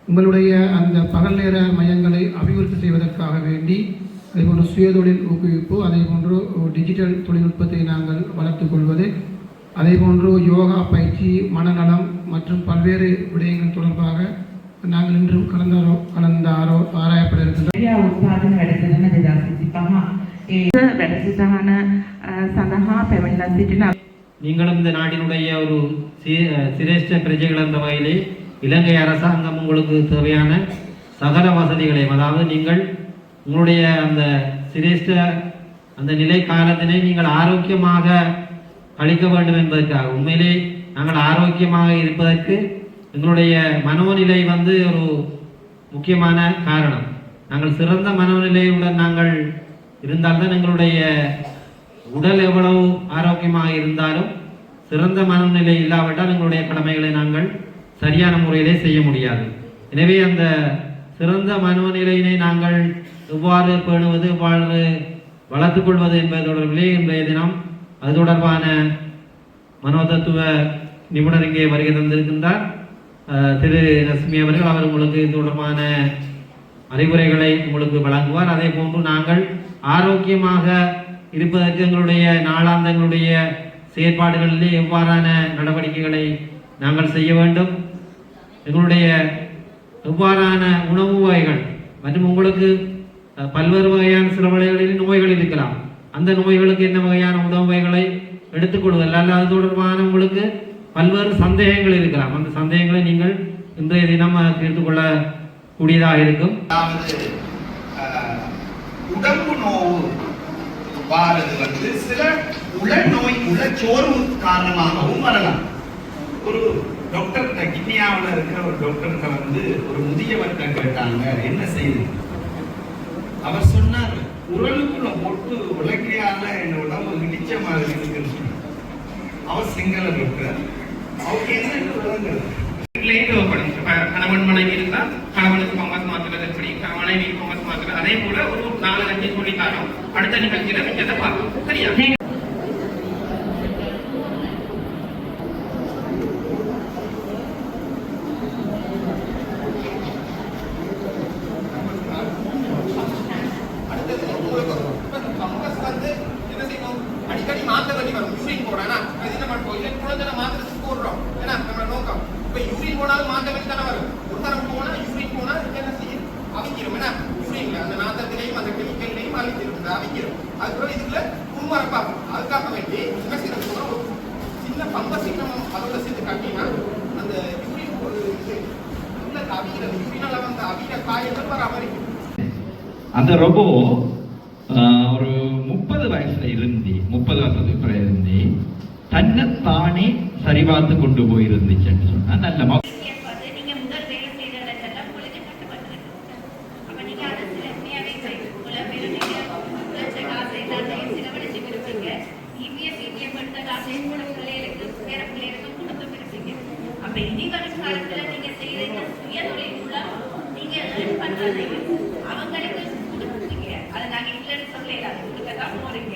உங்களுடைய அந்த பகல் நேர மையங்களை அபிவிருத்தி செய்வதற்காக வேண்டி அதேபோன்று சுயதொழில் ஊக்குவிப்பு, அதேபோன்று டிஜிட்டல் தொழில்நுட்பத்தை நாங்கள் வளர்த்துக் கொள்வது, அதேபோன்று யோகா பயிற்சி, மனநலம் மற்றும் பல்வேறு விடயங்கள் தொடர்பாக நாங்கள் இன்றும் கலந்து ஆராயப்பட இருக்கின்றோம். நீங்களும் இந்த நாட்டினுடைய ஒரு சிரேஷ்ட பிரஜைகள் என்ற வகையிலே இலங்கை அரசாங்கம் உங்களுக்கு தேவையான சகல வசதிகளையும், அதாவது நீங்கள் உங்களுடைய அந்த சிரேஷ்ட அந்த நிலை காலத்தினை நீங்கள் ஆரோக்கியமாக கழிக்க வேண்டும் என்பதற்காக, உண்மையிலே நாங்கள் ஆரோக்கியமாக இருப்பதற்கு எங்களுடைய மனோநிலை ஒரு முக்கியமான காரணம். நாங்கள் சிறந்த மனோநிலையுடன் நாங்கள் இருந்தால்தான் எங்களுடைய உடல் எவ்வளவு ஆரோக்கியமாக இருந்தாலும் சிறந்த மனநிலை இல்லாவிட்டால் எங்களுடைய கடமைகளை நாங்கள் சரியான முறையிலே செய்ய முடியாது. எனவே அந்த சிறந்த மனநிலையினை நாங்கள் எவ்வாறு பேணுவது, எவ்வாறு வளர்த்து கொள்வது என்பது தொடர்பிலே இன்றைய தினம் அது தொடர்பான மனோதத்துவ நிபுணர் இங்கே வருகை தந்திருக்கின்றார் திரு ரஷ்மி அவர்கள். அவர் உங்களுக்கு இது தொடர்பான அறிவுரைகளை உங்களுக்கு வழங்குவார். அதே போன்று நாங்கள் ஆரோக்கியமாக இருப்பதற்கு எங்களுடைய நாளாந்த எங்களுடைய செயற்பாடுகளிலே எவ்வாறான நடவடிக்கைகளை நாங்கள் செய்ய வேண்டும், எங்களுடைய எவ்வாறான உணவு வகைகள் மற்றும் உங்களுக்கு பல்வேறு வகையான சில வகைகளில் நோய்கள் இருக்கலாம், அந்த நோய்களுக்கு என்ன வகையான உணவு வகைகளை எடுத்துக்கொள்வதில் அல்ல, அது தொடர்பான உங்களுக்கு பல்வேறு சந்தேகங்கள் இருக்கலாம். அந்த சந்தேகங்களை நீங்கள் இன்றைய தினம் தீர்த்து கொள்ள கூடியதாக இருக்கும். உடம்பு நோவு வாரது சில உளநோய் உளச்சோர்வு காரணமாகவும் வரலாம். ஒரு டாக்டர்கிட்ட, கிண்ணியாவில் இருக்கிற ஒரு டாக்டர்கிட்ட ஒரு முதியவர்கிட்ட கேட்டாங்க என்ன செய்யுது. அவர் சொன்னார், உரலுக்குள்ள போட்டு உலக்கையால என் உடம்பு இடிச்ச மாதிரி இருக்குன்னு சொன்னார். அவர் சிங்கள டாக்டர். அவருக்கு என்ன கணவன் மனைவி இருந்தா கணவனுக்கு பம்பஸ் மாத்துறது எப்படி, மனைவி பம்பஸ் மாத்துறது, அதே போல ஒரு 4-5 சொல்லித்தாரோம். அடுத்த நிகழ்ச்சியில மிச்சத்தை பார்ப்போம். சரியா? அடிக்கடி மாத்த வேண்டி வரும். யூரின் போனா அது என்ன பண்ணுவோம், குழந்தை மாத்திரத்துக்கு போடுறோம். ஏன்னா நம்ம நோக்கம் இப்ப யூரின் போனாலும் மாத்த வேண்டி தானே வரும். ஒரு தரம் போனா யூரின் போனா என்ன செய்யும், அவிக்கிறோம். ஏன்னா யூரின்ல அந்த நாத்தத்திலையும் அந்த கெமிக்கல்லையும் அவிக்கிறது, அவிக்கிறோம். அதுக்கப்புறம் இதுல உண்மரப்பாகும். அதுக்காக வேண்டி என்ன செய்யணும், ஒரு சின்ன பம்பசி நம்ம அதோட சேர்த்து கட்டினா அந்த யூரின் அவிக்கிறது, யூரினால வந்து அவிக்கிற காயங்கள் வர அமரிக்கும். அந்த ரொபோ ஒரு 30 வயசுல இருந்து 30 வருஷத்துக்கு பிறகு இருந்து தன்னைத்தானே சரிபார்த்து கொண்டு போயிருந்துச்சுன்னு சொன்னா நல்ல அவங்களுக்கு அதை நாங்கள் இல்லைன்னு சொல்லலாம்.